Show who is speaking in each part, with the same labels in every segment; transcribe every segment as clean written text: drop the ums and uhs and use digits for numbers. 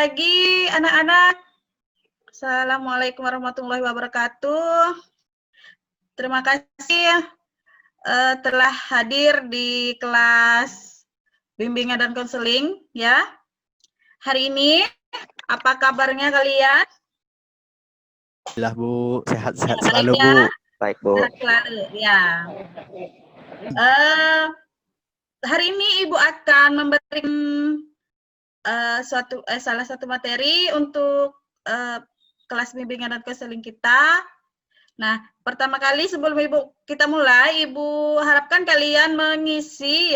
Speaker 1: pagi anak-anak. Assalamualaikum warahmatullahi wabarakatuh. Terima kasih telah hadir di kelas bimbingan dan konseling ya. Hari ini apa kabarnya kalian?
Speaker 2: Alhamdulillah Bu, sehat-sehat
Speaker 1: Ya,
Speaker 2: selalu
Speaker 1: baik ya.
Speaker 2: Bu.
Speaker 3: Baik Bu.
Speaker 1: Sehat selalu ya. Hari ini Ibu akan memberikan salah satu materi untuk kelas bimbingan dan konseling kita. Nah, pertama kali sebelum kita mulai, Ibu harapkan kalian mengisi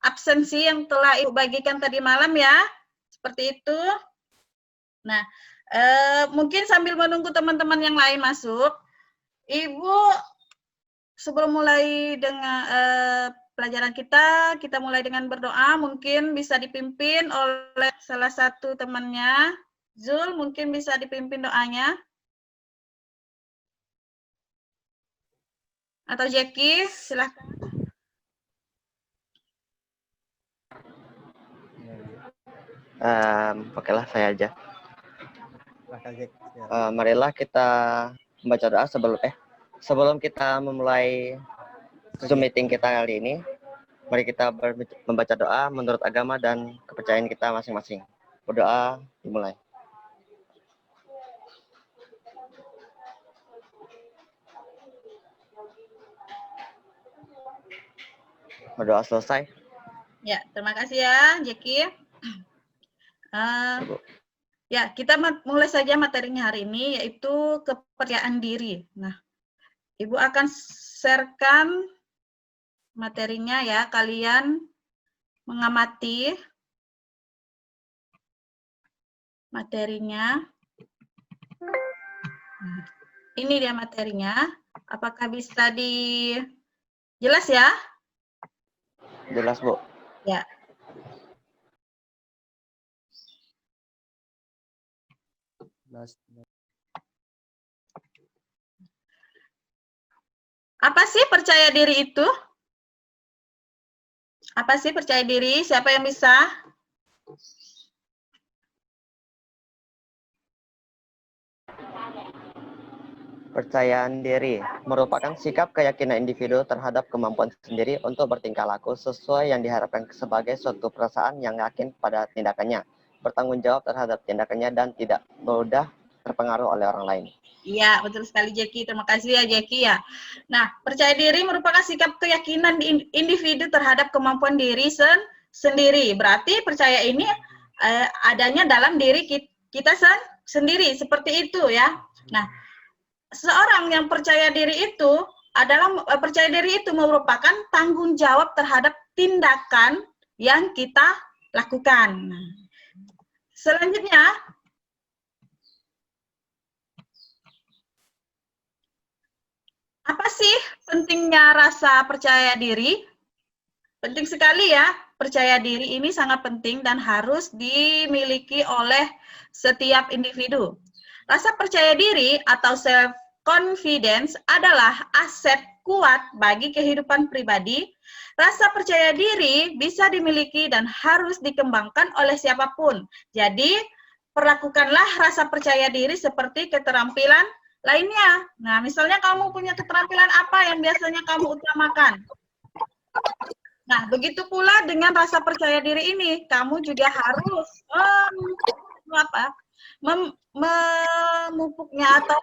Speaker 1: absensi yang telah Ibu bagikan tadi malam ya, seperti itu. Nah, mungkin sambil menunggu teman-teman yang lain masuk, Ibu sebelum mulai dengan pelajaran kita mulai dengan berdoa, mungkin bisa dipimpin oleh salah satu temannya. Zul, mungkin bisa dipimpin doanya. Atau Jackie, silahkan.
Speaker 3: Okelah, saya aja. Marilah kita membaca doa sebelum kita memulai Zoom meeting kita kali ini. Mari kita membaca doa menurut agama dan kepercayaan kita masing-masing. Berdoa dimulai. Berdoa selesai.
Speaker 1: Ya, terima kasih ya, Jackie. Ya, kita mulai saja materinya hari ini, yaitu kepercayaan diri. Nah, Ibu akan sharekan materinya ya, kalian mengamati materinya. Nah, ini dia materinya. Apakah bisa jelas ya?
Speaker 3: Jelas Bu.
Speaker 1: Ya. Apa sih percaya diri itu? Apa sih percaya diri? Siapa yang bisa?
Speaker 3: Percayaan diri merupakan sikap keyakinan individu terhadap kemampuan sendiri untuk bertingkah laku sesuai yang diharapkan sebagai suatu perasaan yang yakin pada tindakannya, bertanggung jawab terhadap tindakannya, dan tidak mudah terpengaruh oleh orang lain.
Speaker 1: Iya, betul sekali Jackie. Terima kasih ya Jackie ya. Nah, percaya diri merupakan sikap keyakinan individu terhadap kemampuan diri sendiri. Berarti percaya ini adanya dalam diri kita sendiri, seperti itu ya. Nah, seorang yang percaya diri itu merupakan tanggung jawab terhadap tindakan yang kita lakukan. Nah, selanjutnya, apa sih pentingnya rasa percaya diri? Penting sekali ya, percaya diri ini sangat penting dan harus dimiliki oleh setiap individu. Rasa percaya diri atau self-confidence adalah aset kuat bagi kehidupan pribadi. Rasa percaya diri bisa dimiliki dan harus dikembangkan oleh siapapun. Jadi, perlakukanlah rasa percaya diri seperti keterampilan lainnya. Nah, misalnya kamu punya keterampilan apa yang biasanya kamu utamakan? Nah, begitu pula dengan rasa percaya diri ini, kamu juga harus memupuknya atau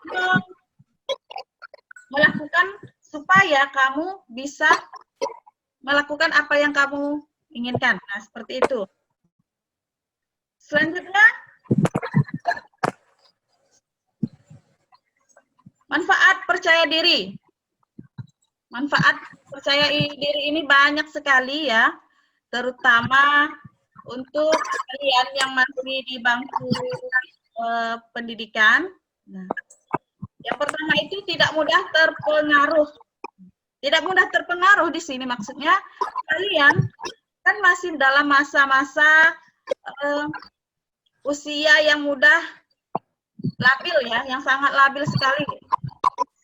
Speaker 1: melakukan supaya kamu bisa melakukan apa yang kamu inginkan. Nah, seperti itu. Selanjutnya, manfaat percaya diri. Manfaat percaya diri ini banyak sekali ya, terutama untuk kalian yang masih di bangku pendidikan. Nah, yang pertama itu tidak mudah terpengaruh. Tidak mudah terpengaruh di sini maksudnya kalian kan masih dalam masa-masa usia yang mudah labil ya, yang sangat labil sekali.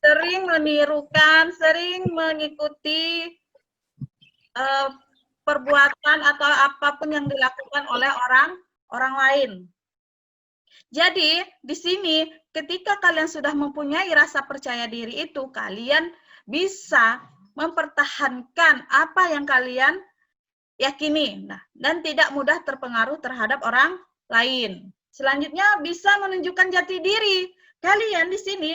Speaker 1: Sering menirukan, sering mengikuti perbuatan atau apapun yang dilakukan oleh orang lain. Jadi, di sini ketika kalian sudah mempunyai rasa percaya diri itu, kalian bisa mempertahankan apa yang kalian yakini. Nah, dan tidak mudah terpengaruh terhadap orang lain. Selanjutnya bisa menunjukkan jati diri. Kalian di sini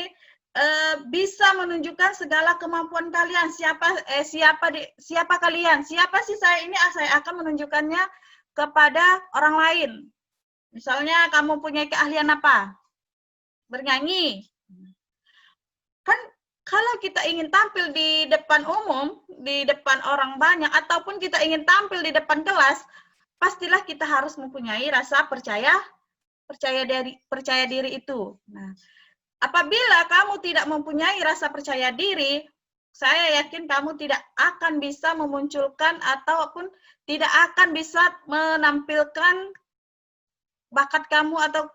Speaker 1: bisa menunjukkan segala kemampuan kalian. Siapa kalian? Siapa sih saya ini? Saya akan menunjukkannya kepada orang lain. Misalnya kamu punya keahlian apa? Bernyanyi. Kan kalau kita ingin tampil di depan umum, di depan orang banyak, ataupun kita ingin tampil di depan kelas, pastilah kita harus mempunyai rasa percaya diri itu. Nah, apabila kamu tidak mempunyai rasa percaya diri, saya yakin kamu tidak akan bisa memunculkan ataupun tidak akan bisa menampilkan bakat kamu atau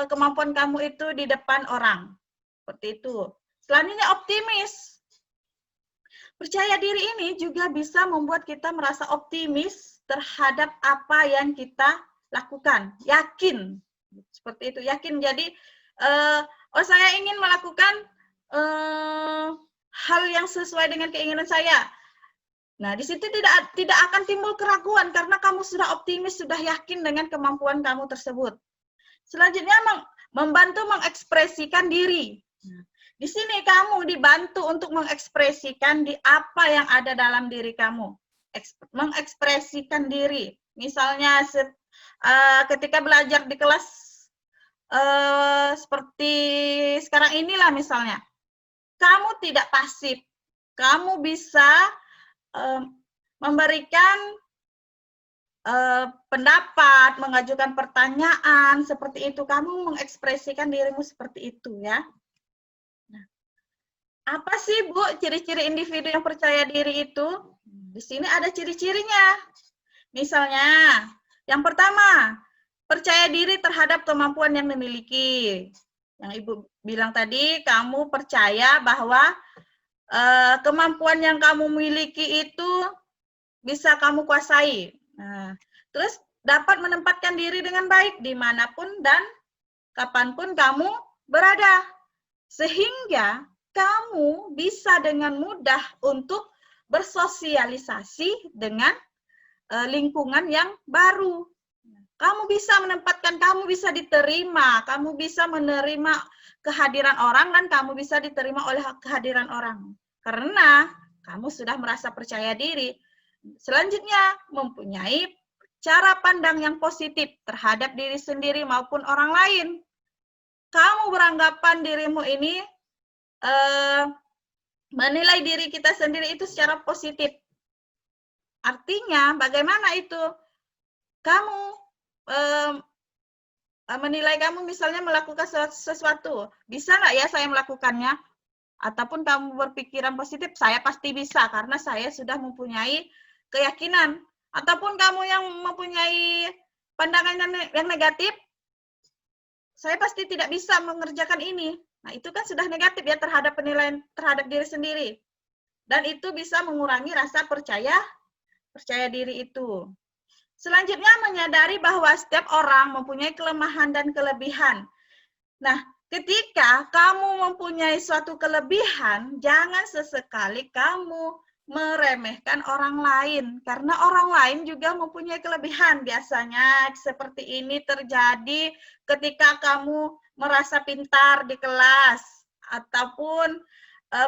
Speaker 1: kemampuan kamu itu di depan orang. Seperti itu. Selanjutnya optimis. Percaya diri ini juga bisa membuat kita merasa optimis terhadap apa yang kita lakukan. Yakin. Seperti itu. Yakin. Jadi, saya ingin melakukan hal yang sesuai dengan keinginan saya. Nah, di situ tidak akan timbul keraguan karena kamu sudah optimis, sudah yakin dengan kemampuan kamu tersebut. Selanjutnya membantu mengekspresikan diri. Nah, di sini kamu dibantu untuk mengekspresikan di apa yang ada dalam diri kamu. Mengekspresikan diri. Misalnya ketika belajar di kelas seperti sekarang inilah misalnya. Kamu tidak pasif. Kamu bisa memberikan pendapat, mengajukan pertanyaan, seperti itu. Kamu mengekspresikan dirimu seperti itu ya. Nah, apa sih Bu ciri-ciri individu yang percaya diri itu? Di sini ada ciri-cirinya. Misalnya, yang pertama, percaya diri terhadap kemampuan yang dimiliki. Yang Ibu bilang tadi, kamu percaya bahwa kemampuan yang kamu miliki itu bisa kamu kuasai. Nah, terus dapat menempatkan diri dengan baik dimanapun dan kapanpun kamu berada. Sehingga kamu bisa dengan mudah untuk bersosialisasi dengan lingkungan yang baru. Kamu bisa menempatkan, kamu bisa diterima, kamu bisa menerima kehadiran orang dan kamu bisa diterima oleh kehadiran orang. Karena kamu sudah merasa percaya diri. Selanjutnya, mempunyai cara pandang yang positif terhadap diri sendiri maupun orang lain. Kamu beranggapan dirimu ini menilai diri kita sendiri itu secara positif. Artinya, bagaimana itu? Kamu menilai kamu misalnya melakukan sesuatu. Bisa nggak ya saya melakukannya? Ataupun kamu berpikiran positif, saya pasti bisa karena saya sudah mempunyai keyakinan. Ataupun kamu yang mempunyai pandangan yang negatif, saya pasti tidak bisa mengerjakan ini. Nah, itu kan sudah negatif ya terhadap penilaian terhadap diri sendiri. Dan itu bisa mengurangi rasa percaya diri itu. Selanjutnya, menyadari bahwa setiap orang mempunyai kelemahan dan kelebihan. Nah, ketika kamu mempunyai suatu kelebihan, jangan sesekali kamu meremehkan orang lain. Karena orang lain juga mempunyai kelebihan. Biasanya seperti ini terjadi ketika kamu merasa pintar di kelas, ataupun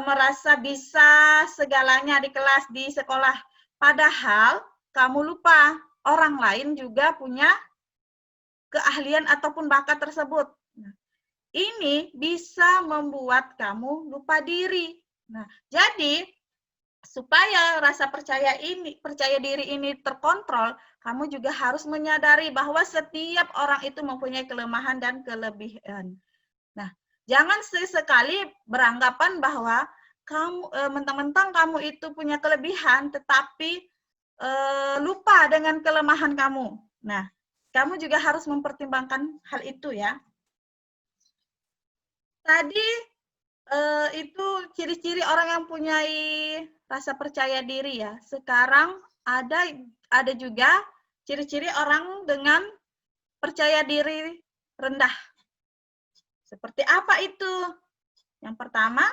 Speaker 1: merasa bisa segalanya di kelas, di sekolah. Padahal kamu lupa, orang lain juga punya keahlian ataupun bakat tersebut. Nah, ini bisa membuat kamu lupa diri. Nah, jadi supaya rasa percaya diri ini terkontrol, kamu juga harus menyadari bahwa setiap orang itu mempunyai kelemahan dan kelebihan. Nah, jangan sesekali beranggapan bahwa kamu mentang-mentang kamu itu punya kelebihan, tetapi lupa dengan kelemahan kamu. Nah, kamu juga harus mempertimbangkan hal itu ya. Tadi itu ciri-ciri orang yang punya rasa percaya diri ya. Sekarang ada ada juga ciri-ciri orang dengan percaya diri rendah. Seperti apa itu? Yang pertama,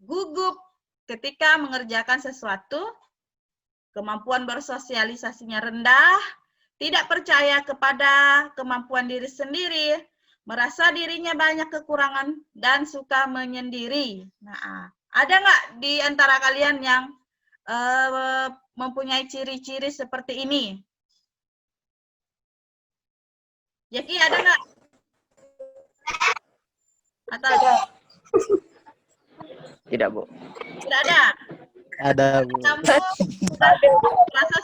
Speaker 1: gugup ketika mengerjakan sesuatu, kemampuan bersosialisasinya rendah, tidak percaya kepada kemampuan diri sendiri, merasa dirinya banyak kekurangan, dan suka menyendiri. Nah, ada nggak di antara kalian yang mempunyai ciri-ciri seperti ini? Jaki, ada nggak? Atau
Speaker 3: Tidak, Bu.
Speaker 1: tidak ada?
Speaker 2: Ada, Bu.
Speaker 1: Kamu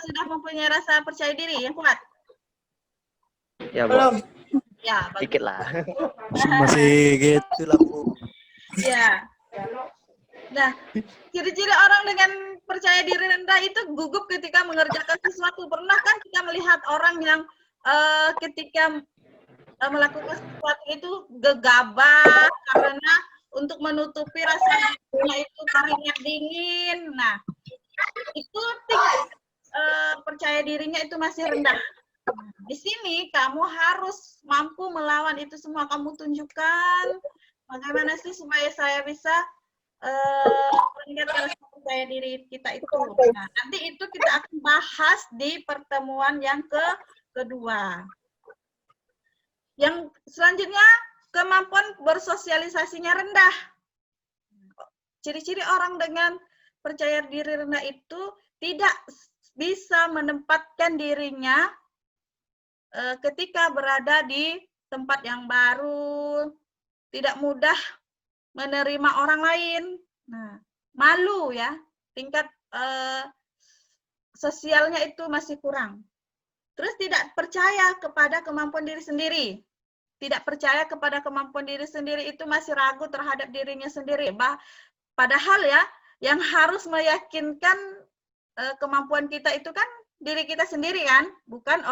Speaker 1: sudah mempunyai rasa percaya diri yang kuat?
Speaker 3: Ya, Bu.
Speaker 1: Ya, bagus.
Speaker 3: Dikit lah.
Speaker 2: Masih gitu lah, Bu.
Speaker 1: Ya. Nah, ciri-ciri orang dengan percaya diri rendah itu gugup ketika mengerjakan sesuatu. Pernah kan kita melihat orang yang ketika melakukan sesuatu itu gegabah karena untuk menutupi rasa itu keringat dingin. Nah, itu tingkat percaya dirinya itu masih rendah. Di sini kamu harus mampu melawan itu semua. Kamu tunjukkan bagaimana sih supaya saya bisa meningkatkan rasa percaya diri kita itu. Nah, nanti itu kita akan bahas di pertemuan yang kedua. Yang selanjutnya, kemampuan bersosialisasinya rendah. Ciri-ciri orang dengan percaya diri rendah itu tidak bisa menempatkan dirinya ketika berada di tempat yang baru, tidak mudah menerima orang lain. Nah, malu ya, tingkat sosialnya itu masih kurang. Terus tidak percaya kepada kemampuan diri sendiri. Tidak percaya kepada kemampuan diri sendiri itu masih ragu terhadap dirinya sendiri. Padahal ya, yang harus meyakinkan kemampuan kita itu kan diri kita sendiri kan, bukan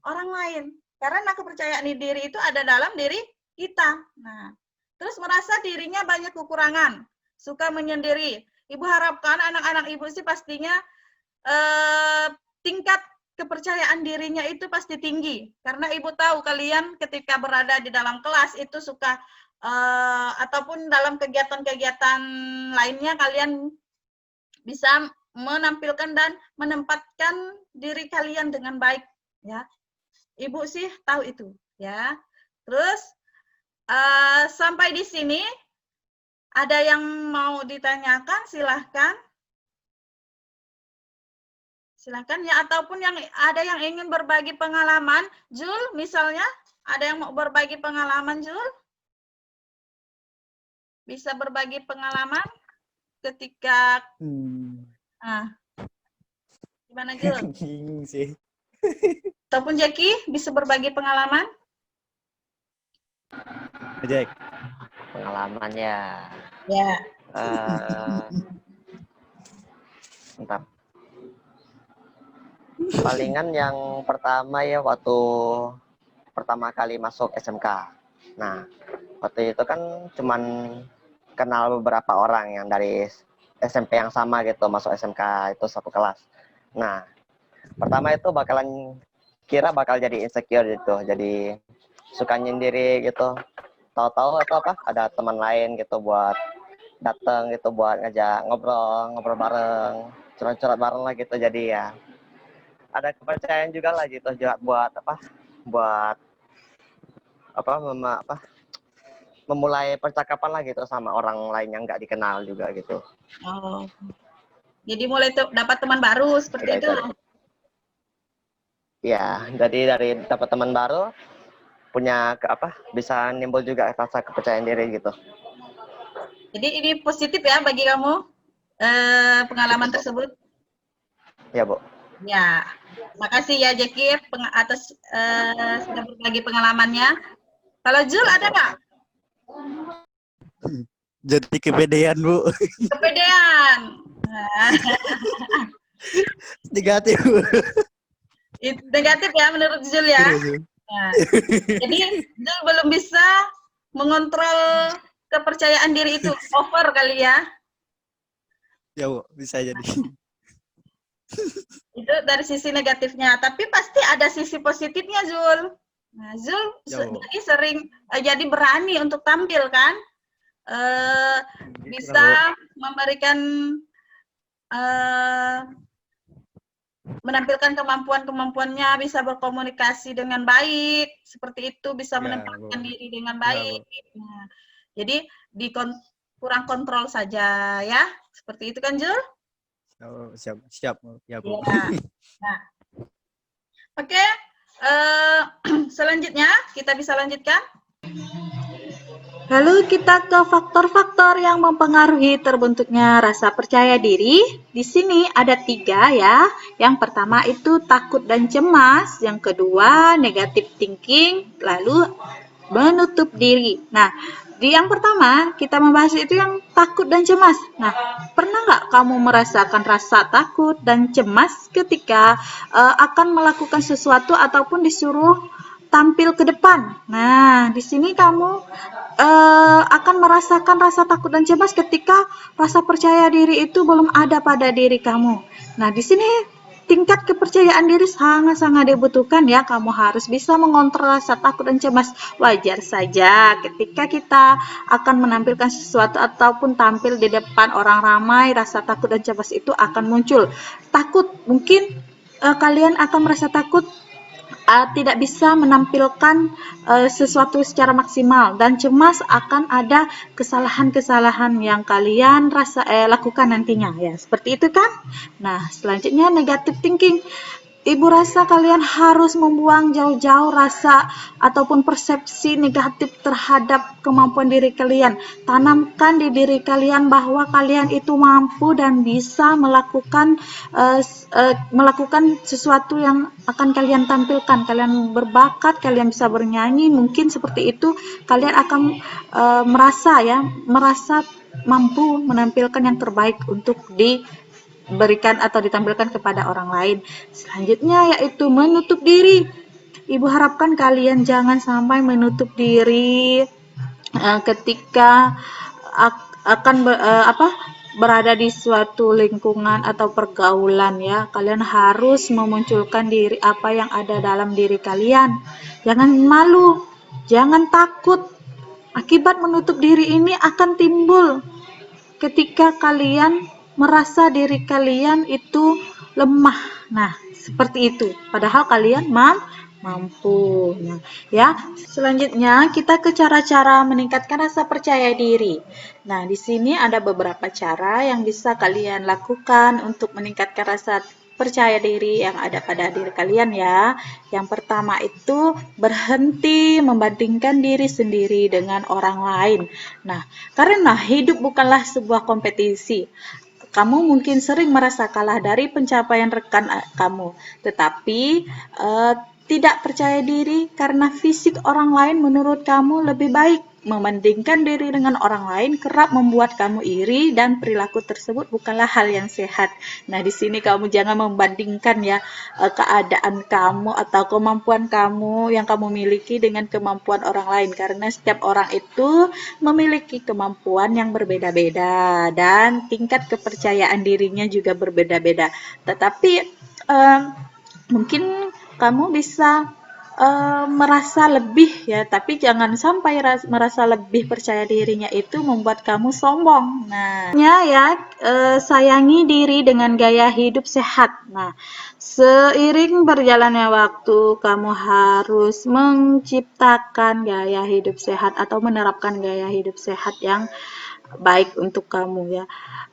Speaker 1: orang lain. Karena kepercayaan diri itu ada dalam diri kita. Nah, terus merasa dirinya banyak kekurangan, suka menyendiri. Ibu harapkan anak-anak ibu sih pastinya tingkat kepercayaan dirinya itu pasti tinggi. Karena ibu tahu kalian ketika berada di dalam kelas itu suka ataupun dalam kegiatan-kegiatan lainnya kalian bisa menampilkan dan menempatkan diri kalian dengan baik, ya. Ibu sih tahu itu, ya. Terus sampai di sini ada yang mau ditanyakan, silahkan. Silahkan ya, ataupun yang ada yang ingin berbagi pengalaman. Jul, misalnya, ada yang mau berbagi pengalaman, Jul? Bisa berbagi pengalaman ketika gimana, Jul?
Speaker 2: Bingung sih.
Speaker 1: Ataupun Jaki bisa berbagi pengalaman?
Speaker 2: Jack.
Speaker 3: Pengalamannya.
Speaker 1: Ya.
Speaker 3: Bentar. Palingan yang pertama ya waktu pertama kali masuk SMK. Nah, waktu itu kan cuman kenal beberapa orang yang dari SMP yang sama gitu, masuk SMK itu satu kelas. Nah, pertama itu bakalan kira bakal jadi insecure gitu, jadi suka nyendiri gitu. Tahu-tahu atau apa ada teman lain gitu buat datang gitu buat ngajak ngobrol bareng, curhat-curhat bareng lah gitu. Jadi ya ada kepercayaan juga lah gitu buat memulai percakapan lah gitu sama orang lain yang nggak dikenal juga gitu.
Speaker 1: Oh. Jadi mulai dapat teman baru seperti itu.
Speaker 3: Ya, jadi dari dapat teman baru punya bisa nimbul juga rasa kepercayaan diri gitu.
Speaker 1: Jadi ini positif ya bagi kamu pengalaman tersebut.
Speaker 3: Ya, Bu.
Speaker 1: Ya, makasih ya Jaki atas sudah berbagi pengalamannya. Kalau Jul ada nggak?
Speaker 2: Jadi kepedean, Bu.
Speaker 1: Kepedean.
Speaker 2: Negatif, Bu.
Speaker 1: Itu negatif ya menurut Jul ya. Nah, jadi Jul belum bisa mengontrol kepercayaan diri itu, over kali ya.
Speaker 2: Ya, Bu, bisa jadi.
Speaker 1: Itu dari sisi negatifnya, tapi pasti ada sisi positifnya, Zul. Nah, Zul jadi sering jadi berani untuk tampil kan, bisa memberikan menampilkan kemampuan-kemampuannya, bisa berkomunikasi dengan baik, seperti itu, bisa menempatkan diri dengan baik. Nah, jadi kurang kontrol saja ya, seperti itu kan, Jul?
Speaker 2: Oh, siap ya, Bu.
Speaker 1: Ya. Nah, oke, selanjutnya kita bisa lanjutkan. Lalu kita ke faktor-faktor yang mempengaruhi terbentuknya rasa percaya diri. Di sini ada 3 ya. Yang pertama itu takut dan cemas. Yang kedua negative thinking. Lalu menutup diri. Nah, di yang pertama kita membahas itu yang takut dan cemas. Nah, pernah nggak kamu merasakan rasa takut dan cemas ketika akan melakukan sesuatu ataupun disuruh tampil ke depan? Nah, di sini kamu akan merasakan rasa takut dan cemas ketika rasa percaya diri itu belum ada pada diri kamu. Nah, di sini tingkat kepercayaan diri sangat-sangat dibutuhkan ya. Kamu harus bisa mengontrol rasa takut dan cemas. Wajar saja ketika kita akan menampilkan sesuatu ataupun tampil di depan orang ramai, rasa takut dan cemas itu akan muncul. Takut, mungkin kalian akan merasa takut tidak bisa menampilkan sesuatu secara maksimal, dan cemas akan ada kesalahan-kesalahan yang kalian lakukan nantinya ya, seperti itu kan. Nah, selanjutnya negative thinking. Ibu rasa kalian harus membuang jauh-jauh rasa ataupun persepsi negatif terhadap kemampuan diri kalian. Tanamkan di diri kalian bahwa kalian itu mampu dan bisa melakukan sesuatu yang akan kalian tampilkan. Kalian berbakat, kalian bisa bernyanyi, mungkin seperti itu. Kalian akan merasa mampu menampilkan yang terbaik untuk diberikan atau ditampilkan kepada orang lain. Selanjutnya yaitu menutup diri. Ibu harapkan kalian jangan sampai menutup diri ketika akan berada di suatu lingkungan atau pergaulan ya. Kalian harus memunculkan diri apa yang ada dalam diri kalian. Jangan malu, jangan takut. Akibat menutup diri ini akan timbul ketika kalian merasa diri kalian itu lemah. Nah, seperti itu. Padahal kalian mampu. Nah, ya. Selanjutnya kita ke cara-cara meningkatkan rasa percaya diri. Nah, di sini ada beberapa cara yang bisa kalian lakukan untuk meningkatkan rasa percaya diri yang ada pada diri kalian ya. Yang pertama itu berhenti membandingkan diri sendiri dengan orang lain. Nah, karena hidup bukanlah sebuah kompetisi. Kamu mungkin sering merasa kalah dari pencapaian rekan kamu, tetapi tidak percaya diri karena fisik orang lain menurut kamu lebih baik. Membandingkan diri dengan orang lain kerap membuat kamu iri dan perilaku tersebut bukanlah hal yang sehat. Nah, di sini kamu jangan membandingkan ya keadaan kamu atau kemampuan kamu yang kamu miliki dengan kemampuan orang lain, karena setiap orang itu memiliki kemampuan yang berbeda-beda dan tingkat kepercayaan dirinya juga berbeda-beda. Tetapi mungkin kamu bisa merasa lebih ya, tapi jangan sampai merasa lebih percaya dirinya itu membuat kamu sombong. Nah, sayangi diri dengan gaya hidup sehat. Nah, seiring berjalannya waktu, kamu harus menciptakan gaya hidup sehat atau menerapkan gaya hidup sehat yang baik untuk kamu ya.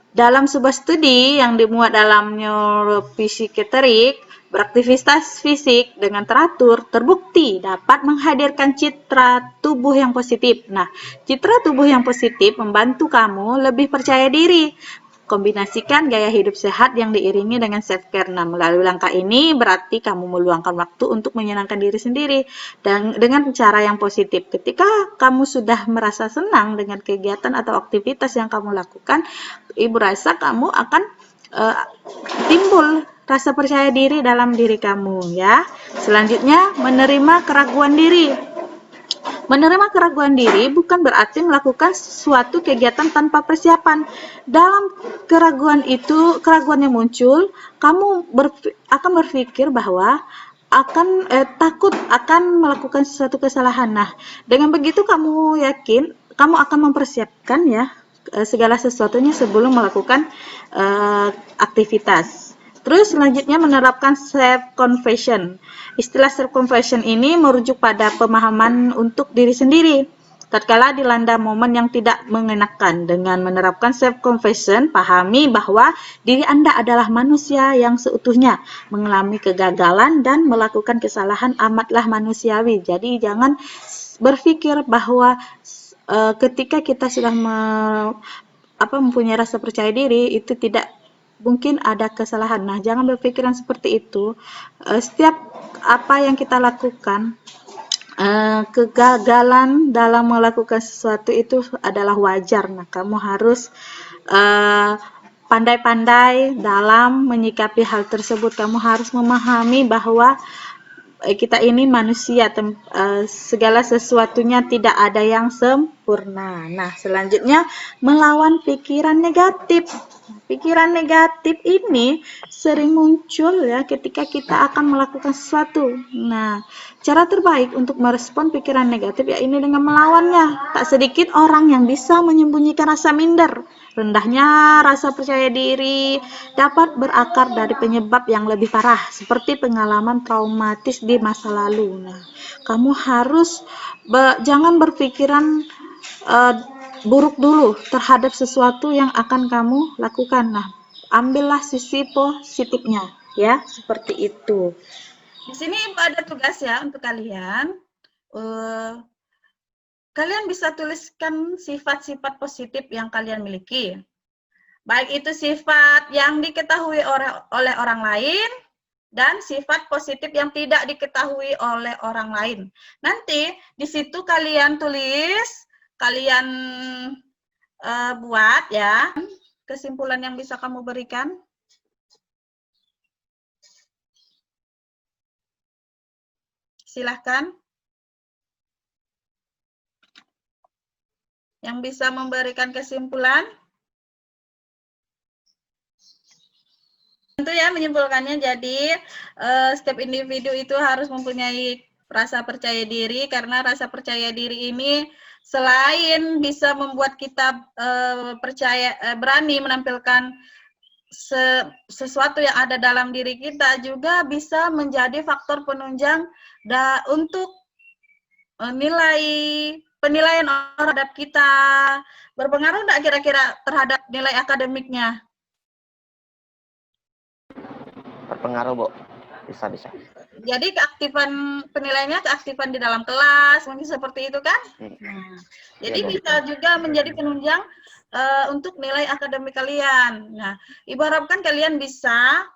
Speaker 1: Dalam sebuah studi yang dimuat dalam neuropsychiatric, beraktivitas fisik dengan teratur terbukti dapat menghadirkan citra tubuh yang positif. Nah, citra tubuh yang positif membantu kamu lebih percaya diri. Kombinasikan gaya hidup sehat yang diiringi dengan self-care. Nah, melalui langkah ini berarti kamu meluangkan waktu untuk menyenangkan diri sendiri dan dengan cara yang positif. Ketika kamu sudah merasa senang dengan kegiatan atau aktivitas yang kamu lakukan, ibu rasa kamu akan timbul rasa percaya diri dalam diri kamu ya. Selanjutnya, menerima keraguan diri. Menerima keraguan diri bukan berarti melakukan suatu kegiatan tanpa persiapan. Dalam keraguan yang muncul, kamu akan berpikir bahwa akan takut akan melakukan sesuatu kesalahan. Nah, dengan begitu kamu yakin kamu akan mempersiapkan ya segala sesuatunya sebelum melakukan aktivitas. Terus selanjutnya menerapkan self confession. Istilah self confession ini merujuk pada pemahaman untuk diri sendiri. Tatkala dilanda momen yang tidak mengenakan, dengan menerapkan self confession, pahami bahwa diri Anda adalah manusia yang seutuhnya, mengalami kegagalan dan melakukan kesalahan amatlah manusiawi. Jadi jangan berpikir bahwa ketika kita sudah mempunyai rasa percaya diri itu tidak mungkin ada kesalahan. Nah, jangan berpikiran seperti itu. Setiap apa yang kita lakukan, kegagalan dalam melakukan sesuatu itu adalah wajar. Nah, kamu harus pandai-pandai dalam menyikapi hal tersebut. Kamu harus memahami bahwa kita ini manusia, segala sesuatunya tidak ada yang sempurna. Nah, selanjutnya melawan pikiran negatif. Pikiran negatif ini sering muncul ya ketika kita akan melakukan sesuatu. Nah, cara terbaik untuk merespon pikiran negatif ya ini dengan melawannya. Tak sedikit orang yang bisa menyembunyikan rasa minder. Rendahnya rasa percaya diri dapat berakar dari penyebab yang lebih parah, seperti pengalaman traumatis di masa lalu. Nah, kamu harus jangan berpikiran buruk dulu terhadap sesuatu yang akan kamu lakukan. Nah, ambillah sisi positifnya, ya, seperti itu. Di sini Ibu ada tugas ya untuk kalian. Kalian bisa tuliskan sifat-sifat positif yang kalian miliki. Baik itu sifat yang diketahui oleh orang lain dan sifat positif yang tidak diketahui oleh orang lain. Nanti di situ kalian tulis, kalian buat ya kesimpulan yang bisa kamu berikan. Silahkan. Yang bisa memberikan kesimpulan. Tentu ya menyimpulkannya, jadi setiap individu itu harus mempunyai rasa percaya diri, karena rasa percaya diri ini selain bisa membuat kita berani menampilkan sesuatu yang ada dalam diri kita, juga bisa menjadi faktor penunjang untuk penilaian orang terhadap kita. Berpengaruh nggak kira-kira terhadap nilai akademiknya?
Speaker 3: Berpengaruh, Bu. Bisa.
Speaker 1: Jadi penilaiannya keaktifan di dalam kelas, mungkin seperti itu kan? Nah, jadi bisa juga menjadi penunjang untuk nilai akademik kalian. Nah, Ibu harapkan kalian bisa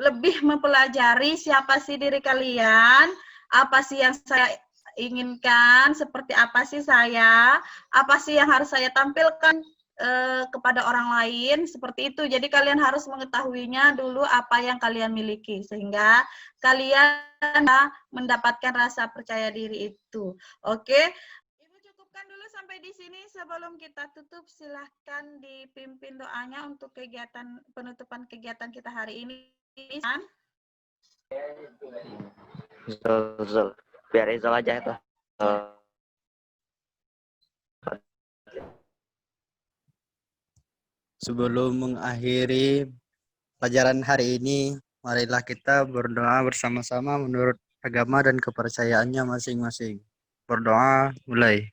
Speaker 1: lebih mempelajari siapa sih diri kalian, apa sih yang saya inginkan, seperti apa sih saya, apa sih yang harus saya tampilkan kepada orang lain, seperti itu. Jadi kalian harus mengetahuinya dulu apa yang kalian miliki, sehingga kalian mendapatkan rasa percaya diri itu. Oke, Ibu cukupkan dulu sampai di sini. Sebelum kita tutup, silahkan dipimpin doanya untuk penutupan kegiatan kita hari ini.
Speaker 3: Zul. Biar Rizal aja itu.
Speaker 2: Sebelum mengakhiri pelajaran hari ini, marilah kita berdoa bersama-sama menurut agama dan kepercayaannya masing-masing. Berdoa mulai.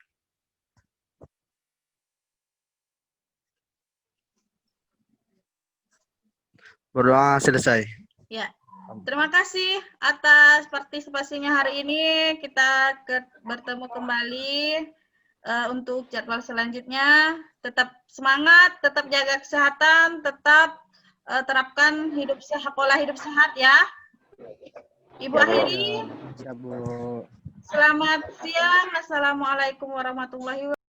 Speaker 2: Berdoa selesai.
Speaker 1: Ya, terima kasih atas partisipasinya hari ini. Kita bertemu kembali untuk jadwal selanjutnya. Tetap semangat, tetap jaga kesehatan, tetap terapkan pola hidup sehat ya. Ibu akhiri.
Speaker 2: Siap, Bu.
Speaker 1: Selamat siang. Assalamualaikum warahmatullahi wabarakatuh.